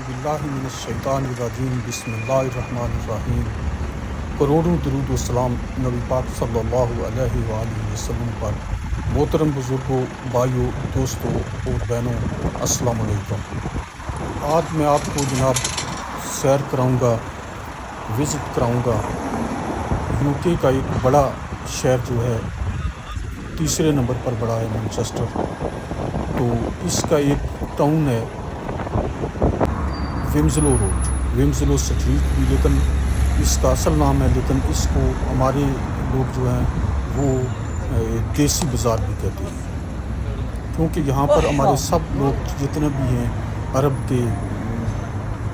बिल्लाहि मिनश्शैतानिर्रजीम बिस्मिल्लाहिर्रहमानिर्रहीम। करोड़ों दरूद व सलाम नबी पाक सल्लल्लाहु अलैहि वसल्लम पर। मोहतरम बुज़ुर्गों, भाइयों, दोस्तों और बहनों, अस्सलाम वालेकुम। आज मैं आपको जनाब सैर कराऊंगा, विज़िट कराऊंगा यूके का एक बड़ा शहर जो है तीसरे नंबर पर बड़ा है, मैनचेस्टर। तो इसका एक टाउन है विम्सलो रोड, विम्सलो स्ट्रीट भी, लेकिन इसका असल नाम है, लेकिन इसको हमारे लोग जो हैं वो देसी बाज़ार भी कहते हैं, क्योंकि यहाँ पर हमारे सब लोग जितने भी हैं अरब के,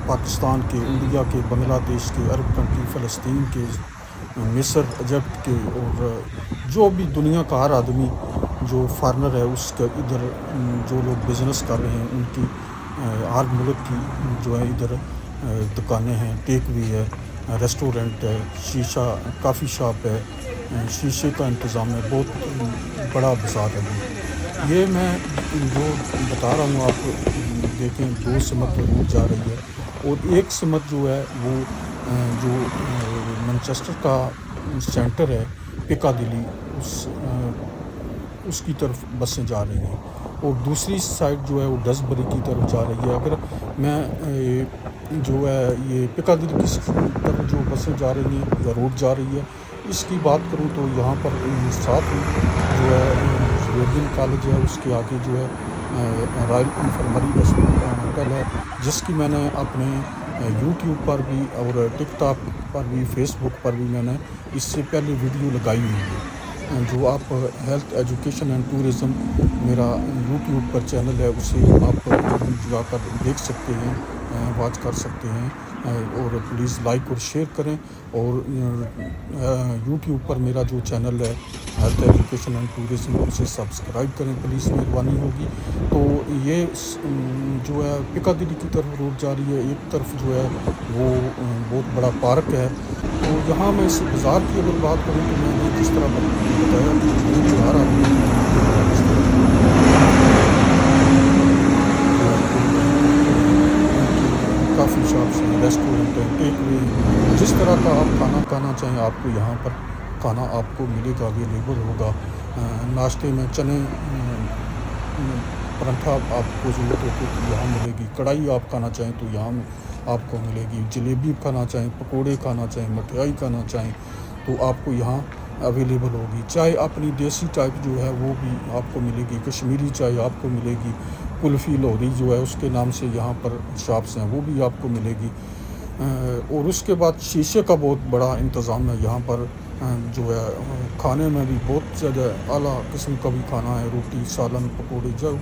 पाकिस्तान के, इंडिया के, बांग्लादेश के, अरब कंट्री, फ़लस्तीन के, मिस्र, इजिप्ट के, और जो भी दुनिया का हर आदमी जो फॉरेनर है उसका इधर जो लोग बिज़नेस कर रहे हैं उनकी हर मुल्क की जो है इधर दुकानें हैं, टेक वे है, रेस्टोरेंट है, शीशा काफ़ी शॉप है, शीशे का इंतज़ाम है, बहुत बड़ा बाज़ार है। ये मैं जो बता रहा हूँ आप देखें, 2 सिमत रोड जा रही है और एक सिमत जो है वो जो मैनचेस्टर का सेंटर है पिकादिली, उसकी तरफ बसें जा रही हैं, और दूसरी साइड जो है वो डसबरी की तरफ जा रही है। अगर मैं जो है ये पिकादिली की तरफ जो बसें जा रही हैं या रोड जा रही है इसकी बात करूं तो यहाँ पर साथ ही जो है जुवेरियन कॉलेज है, उसके आगे जो है रॉयल इन्फर्मरी हॉस्पिटल है, जिसकी मैंने अपने यूट्यूब पर भी और टिकटॉक पर भी, फेसबुक पर भी मैंने इससे पहले वीडियो लगाई हुई है। जो आप हेल्थ एजुकेशन एंड टूरिज़म मेरा यूट्यूब पर चैनल है, उसे आप जाकर देख सकते हैं, वॉच कर सकते हैं, और प्लीज़ लाइक और शेयर करें। और यूट्यूब पर मेरा जो चैनल है हेल्थ एजुकेशन एंड टूरिज़म, उसे सब्सक्राइब करें प्लीज़, मेहरबानी होगी। तो ये जो है पिकादिली की तरफ रोड जा रही है, एक तरफ जो है वो बहुत बड़ा पार्क है। तो यहाँ मैं इस बाज़ार की अगर बात करूँ तो मैंने जिस तरह बताया कि बिहार आदमी काफ़ी शॉप्स हैं, रेस्टोरेंट हैं, टेक वे, जिस तरह का आप खाना खाना चाहें आपको यहाँ पर खाना आपको मिलेगा, अवेलेबल होगा। नाश्ते में चने पराठा आपको ज़रूरत होती है तो यहाँ मिलेगी, कढ़ाई आप खाना चाहें तो यहाँ आपको मिलेगी, जलेबी खाना चाहें, पकोड़े खाना चाहें, मठियाई खाना चाहें तो आपको यहाँ अवेलेबल होगी। चाय अपनी देसी टाइप जो है वो भी आपको मिलेगी, कश्मीरी चाय आपको मिलेगी, कुल्फ़ी लोहरी जो है उसके नाम से यहाँ पर शॉप्स हैं वो भी आपको मिलेगी। और उसके बाद शीशे का बहुत बड़ा इंतज़ाम है यहाँ पर, जो है खाने में भी बहुत ज़्यादा आला किस्म का भी खाना है, रोटी, सालन, पकोड़े, जो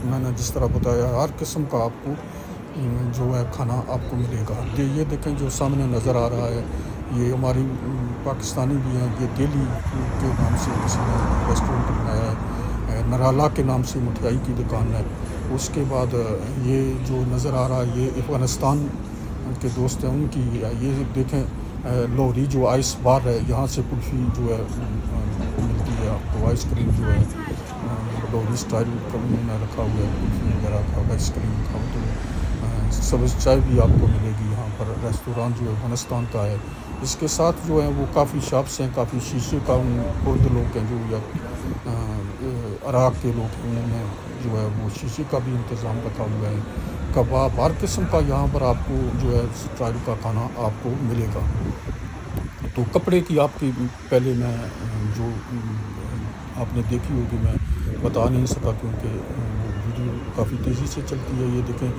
मैंने जिस तरह बताया हर किस्म का आपको जो है खाना आपको मिलेगा। ये देखें जो सामने नज़र आ रहा है, ये हमारी पाकिस्तानी भी हैं, ये दिल्ली के नाम से किसी ने रेस्टोरेंट बनाया है, नराला के नाम से मिठाई की दुकान है। उसके बाद ये जो नज़र आ रहा है ये अफ़गानिस्तान के दोस्त हैं उनकी, ये देखें लोहरी जो आइस बार है, यहाँ से कुल्फ़ी जो है मिलती है आपको, आइसक्रीम जो है लोहरी स्टाइल में रखा हुआ है, कुल्फ़ी वगैरह का आइसक्रीम खाओ तो सब्ज़ चाय भी आपको मिलेगी। यहाँ पर रेस्टोरेंट जो है अफ़गानिस्तान का है, इसके साथ जो है वो काफ़ी शॉप्स हैं, काफ़ी शीशे का कुर्द लोग हैं जो या इराक़ के लोग हैं, उन्होंने जो है वो शीशे का भी इंतज़ाम रखा हुआ है, कबाब हर किस्म का यहाँ पर आपको जो है स्टाइल का खाना आपको मिलेगा। तो कपड़े की आपकी पहले मैं जो आपने देखी होगी मैं बता नहीं सका क्योंकि वीडियो काफ़ी तेज़ी से चलती है। ये देखें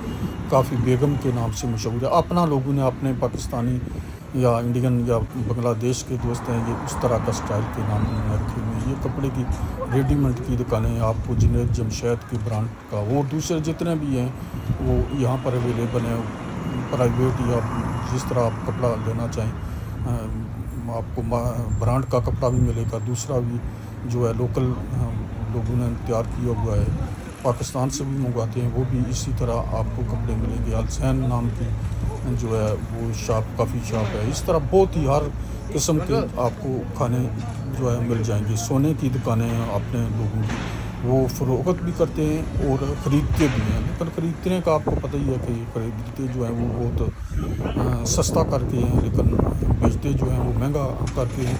काफ़ी बेगम के नाम से मशहूर है, अपना लोगों ने अपने पाकिस्तानी या इंडियन या बांग्लादेश के दोस्त हैं ये उस तरह का स्टाइल के नाम उन्होंने रखे हुए हैं। ये कपड़े की रेडीमेड की दुकानें हैं, आपको जिन्हें जमशेद के ब्रांड का और दूसरे जितने भी हैं वो यहाँ पर अवेलेबल हैं। प्राइवेट या जिस तरह आप कपड़ा लेना चाहें आपको ब्रांड का कपड़ा भी मिलेगा, दूसरा भी जो है लोकल लोगों ने तैयार किया हुआ है, पाकिस्तान से भी मंगवाते हैं, वो भी इसी तरह आपको कपड़े मिलेंगे। अलसैन नाम की जो है वो शॉप, काफ़ी शॉप है, इस तरह बहुत ही हर किस्म के आपको खाने जो है मिल जाएंगे। सोने की दुकानें हैं अपने लोगों की, وہ فروخت بھی کرتے ہیں اور خریدتے بھی ہیں، لیکن خریدنے کا آپ کو پتہ ہی ہے کہ خریدتے جو ہیں وہ بہت سستا کر کے ہیں، لیکن بیچتے جو ہیں وہ مہنگا کر کے ہیں۔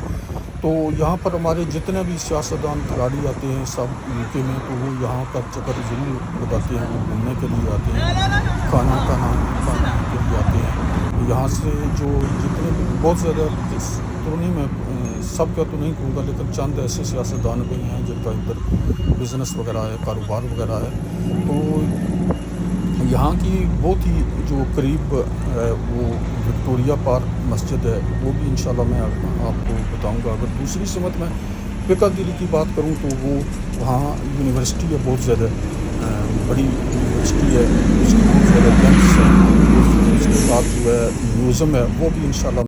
تو یہاں پر ہمارے جتنے بھی سیاستدان کھلاڑی آتے ہیں سب UK میں، تو وہ یہاں پر چکر ضرور لگاتے ہیں، وہ گھومنے کے لیے آتے ہیں، کھانے کے لیے آتے ہیں۔ یہاں سے جو جتنے بھی بہت زیادہ تو نہیں، میں سب کا تو نہیں کہوں گا، لیکن چند ایسے سیاستدان بھی ہیں جن کا ادھر بزنس وغیرہ ہے، کاروبار وغیرہ ہے۔ تو یہاں کی بہت ہی جو قریب ہے وہ وکٹوریہ پارک مسجد ہے، وہ بھی انشاءاللہ میں آپ کو بتاؤں گا۔ اگر دوسری سمت میں پیکادلی کی بات کروں تو وہ وہاں یونیورسٹی ہے، بہت زیادہ بڑی یونیورسٹی ہے، اس کی بہت زیادہ کیمپس ہیں، اس کے بعد جو ہے میوزیم ہے، وہ بھی انشاءاللہ